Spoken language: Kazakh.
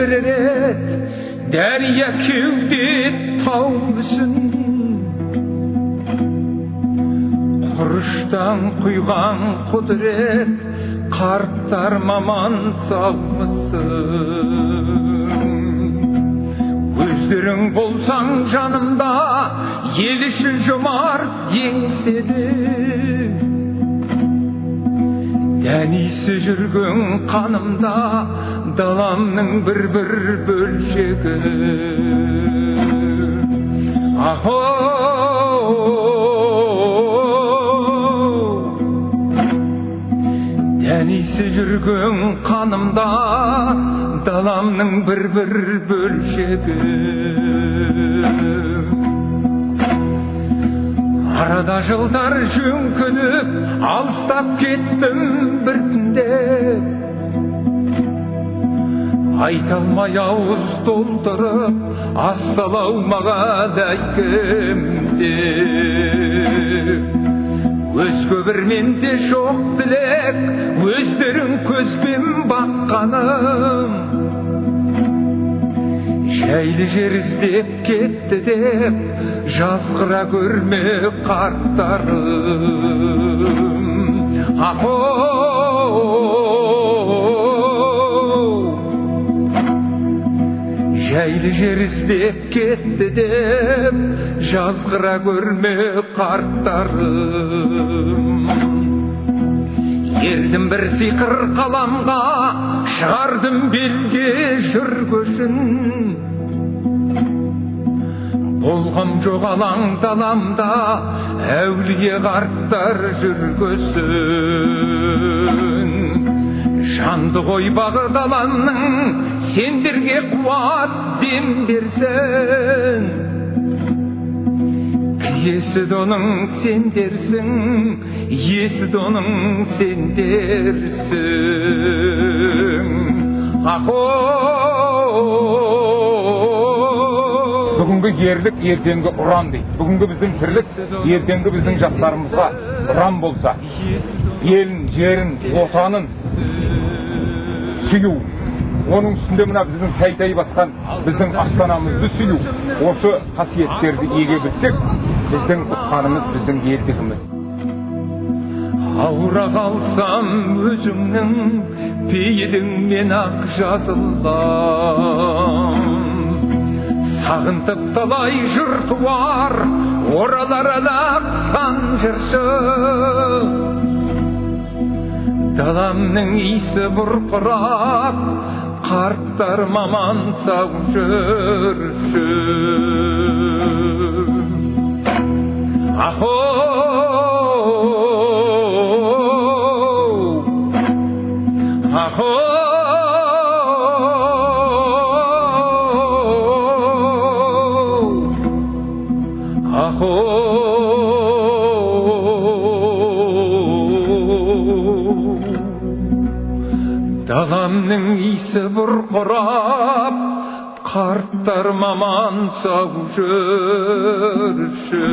жеререт дәрия кеуде тау мүсін құрыштан құйған құдірет қарттар маман саумысың өздерің болсаң жанымда ел іші жұмарт еңседе дәнисі жүрген қанымда даламның бір бөлшегі ахо дәнисі жүрген қанымда даламның бір бөлшегі арада жылдар жөңкіліп алыстап кеттім біртіндеп айта алмай ауыз толтырып ассалаумағалейкум деп өзге бір менде жоқ тілек өздерің көзбен баққаным жайлы жер іздеп кетті деп жазғыра көрме қарттарым ахо жайлы жер іздеп кетті деп жазғыра көрме қарттарым ердім бір сиқыр қаламға шығардым белге жүргөшін болғам жоқ алаң даламда әулие қарттар жүргөсін жанды ғой бағы даламның сендерге қуат дем берсін киесі доның сендерсің иесі доның сендерсің ахо бүгінгі ерлік ертеңгі ұран дейді. Бүгінгі біздің тірлік ертеңгі біздің жастарымызға ұран болса, елін, жерін, отанын сүю, оның үстінде мына біздің тәй басқан біздің астанамызды сүю, осы қасиеттерді еге білсек, біздің ұтқанымыз біздің елдігіміз. Ауыра қалсам өзіңнің пейіліңмен ақ жазылам сағынтып талай жыр туар оралар алақтан жыршы даламның иісі бұрқырап қарттар маман сау жүрші ахо ахо ахо даламның иісі бұрқырап қарттар маман сау жүрші